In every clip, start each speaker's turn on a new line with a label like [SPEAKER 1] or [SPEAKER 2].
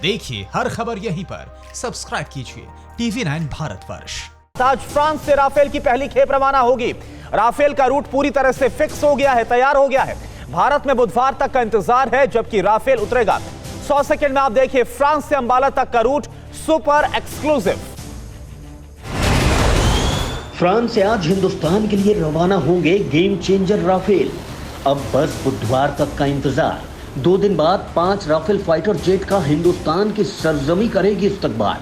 [SPEAKER 1] देखिए हर खबर यहीं पर। सब्सक्राइब कीजिए TV9 भारतवर्ष।
[SPEAKER 2] आज फ्रांस से राफेल की पहली खेप रवाना होगी। राफेल का रूट पूरी तरह से फिक्स हो गया है, तैयार हो गया है। भारत में बुधवार तक का इंतजार है जबकि राफेल उतरेगा। 100 सेकंड में आप देखिए फ्रांस से अंबाला तक का रूट सुपर एक्सक्लूसिव।
[SPEAKER 3] फ्रांस से आज हिंदुस्तान के लिए रवाना होंगे गेम चेंजर राफेल। अब बस बुधवार तक का इंतजार। 2 दिन बाद 5 राफेल फाइटर जेट का हिंदुस्तान की सरजमी करेगी इस्तकबाल।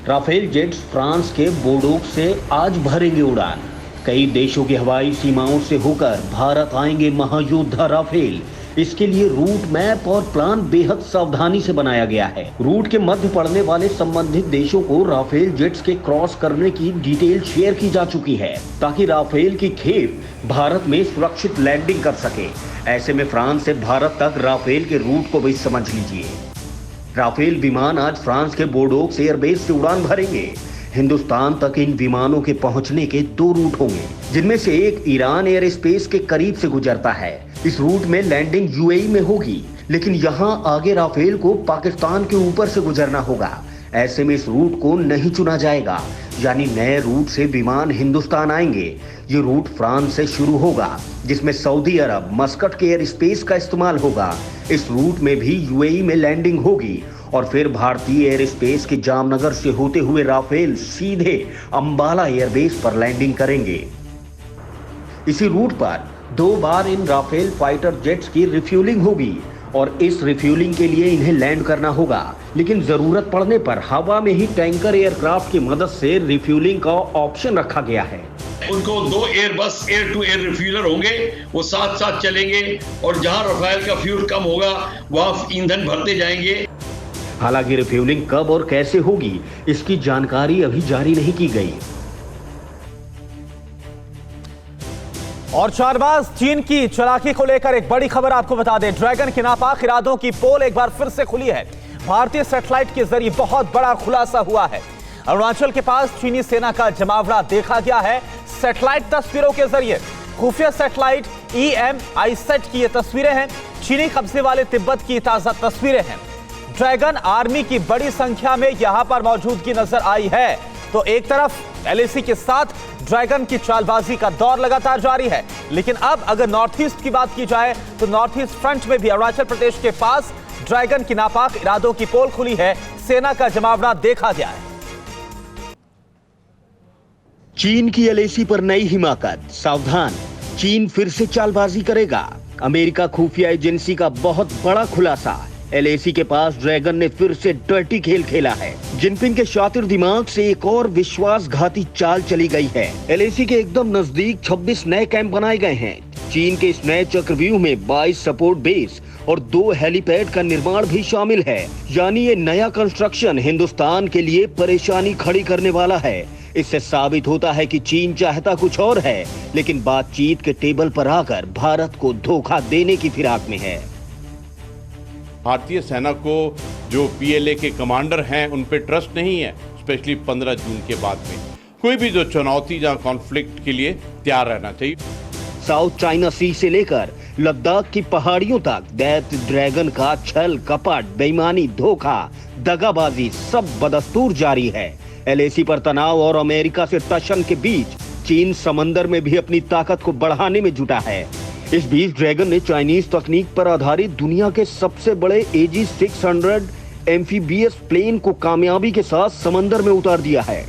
[SPEAKER 3] राफेल जेट्स फ्रांस के बोर्डोक से आज भरेंगे उड़ान। कई देशों की हवाई सीमाओं से होकर भारत आएंगे महायोद्धा राफेल। इसके लिए रूट मैप और प्लान बेहद सावधानी से बनाया गया है। रूट के मध्य पड़ने वाले संबंधित देशों को राफेल जेट्स के क्रॉस करने की डिटेल शेयर की जा चुकी है ताकि राफेल की खेप भारत में सुरक्षित लैंडिंग कर सके। ऐसे में फ्रांस से भारत तक राफेल के रूट को भी समझ लीजिए। राफेल विमान आज फ्रांस के बोर्डोक्स एयरबेस से उड़ान भरेंगे। हिंदुस्तान तक इन विमानों के पहुंचने के 2 रूट होंगे, जिनमें से एक ईरान एयर स्पेस के करीब से गुजरता है। इस रूट में लैंडिंग यूएई में होगी, लेकिन यहां आगे राफेल को पाकिस्तान के ऊपर से गुजरना होगा। ऐसे में इस रूट को नहीं चुना जाएगा, यानी नए रूट से विमान हिंदुस्तान आएंगे। ये रूट फ्रांस से शुरू होगा, जिसमें सऊदी अरब मस्कट के एयर स्पेस का इस्तेमाल होगा। इस रूट में भी यूएई में लैंडिंग होगी और फिर भारतीय एयर स्पेस के जामनगर से होते हुए राफेल सीधे अंबाला एयरबेस पर लैंडिंग करेंगे। इसी रूट पर 2 बार इन राफेल फाइटर जेट्स की रिफ्यूलिंग होगी और इस रिफ्यूलिंग के लिए इन्हें लैंड करना होगा, लेकिन जरूरत पड़ने पर हवा में ही टैंकर एयरक्राफ्ट की मदद से रिफ्यूलिंग का ऑप्शन रखा गया है।
[SPEAKER 4] उनको 2 Airbus air to air refueller होंगे, वो साथ साथ चलेंगे और जहां राफेल का फ्यूल कम होगा वहां ईंधन भरते जाएंगे।
[SPEAKER 3] हालांकि रिफ्यूलिंग कब और कैसे होगी इसकी जानकारी अभी जारी नहीं की गई।
[SPEAKER 2] और चारबाज चीन की चालाकी को लेकर एक बड़ी खबर आपको बता दें। ड्रैगन के नापाक इरादों की पोल एक बार फिर से खुली है। भारतीय सैटेलाइट के जरिए बहुत बड़ा खुलासा हुआ है। अरुणाचल के पास चीनी सेना का जमावड़ा देखा गया है। सैटेलाइट तस्वीरों के जरिए खुफिया सैटेलाइट EMISAT की ये तस्वीरें हैं। चीनी कब्जे वाले तिब्बत की ताजा तस्वीरें हैं। ड्रैगन आर्मी की बड़ी संख्या में यहां पर मौजूदगी नजर आई है। तो एक तरफ LAC के साथ ड्रैगन की चालबाजी का दौर लगातार जारी है, लेकिन अब अगर नॉर्थ ईस्ट की बात की जाए तो नॉर्थ ईस्ट फ्रंट में भी अरुणाचल प्रदेश के पास ड्रैगन की नापाक इरादों की पोल खुली है। सेना का जमावड़ा देखा गया है।
[SPEAKER 3] चीन की LAC पर नई हिमाकत। सावधान, चीन फिर से चालबाजी करेगा। अमेरिका खुफिया एजेंसी का बहुत बड़ा खुलासा। LAC के पास ड्रैगन ने फिर से डर्टी खेल खेला है। जिनपिंग के शातिर दिमाग से एक और विश्वासघाती चाल चली गई है। LAC के एकदम नजदीक 26 नए कैंप बनाए गए हैं। चीन के इस नए चक्रव्यूह में 22 सपोर्ट बेस और 2 हेलीपैड का निर्माण भी शामिल है। यानी ये नया कंस्ट्रक्शन हिंदुस्तान के लिए परेशानी खड़ी करने वाला है। इससे साबित होता है कि चीन चाहता कुछ और है, लेकिन बातचीत के टेबल पर आकर भारत को धोखा देने की फिराक में है।
[SPEAKER 5] भारतीय सेना को जो PLA के कमांडर हैं उन पे ट्रस्ट नहीं है, स्पेशली 15 जून के बाद में। कोई भी जो चुनौती या कॉन्फ्लिक्ट के लिए तैयार रहना चाहिए।
[SPEAKER 3] साउथ चाइना सी से लेकर लद्दाख की पहाड़ियों तक दैत्य ड्रैगन का छल कपट, बेईमानी, धोखा, दगाबाजी सब बदस्तूर जारी है। LAC पर तनाव और अमेरिका से टशन के बीच चीन समंदर में भी अपनी ताकत को बढ़ाने में जुटा है। इस बीच ड्रैगन ने चाइनीज तकनीक पर आधारित दुनिया के सबसे बड़े AG-600 एम्फीबियस प्लेन को कामयाबी के साथ समंदर में उतार दिया है।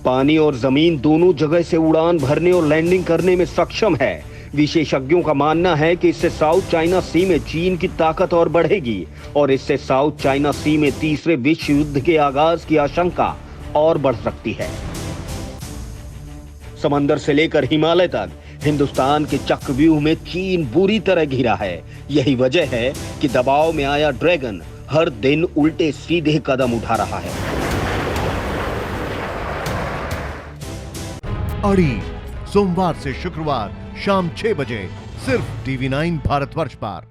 [SPEAKER 3] पानी और जमीन दोनों जगह से उड़ान भरने और लैंडिंग करने में सक्षम है। विशेषज्ञों का मानना है कि इससे साउथ चाइना सी में चीन की ताकत और बढ़ेगी और इससे साउथ चाइना सी में तीसरे विश्व युद्ध के आगाज की आशंका और बढ़ सकती है। समंदर से लेकर हिमालय तक हिंदुस्तान के चक्रव्यूह में चीन बुरी तरह घिरा है। यही वजह है कि दबाव में आया ड्रैगन हर दिन उल्टे सीधे कदम उठा रहा है।
[SPEAKER 6] अड़ी सोमवार से शुक्रवार शाम 6 बजे सिर्फ TV9 भारतवर्ष पर।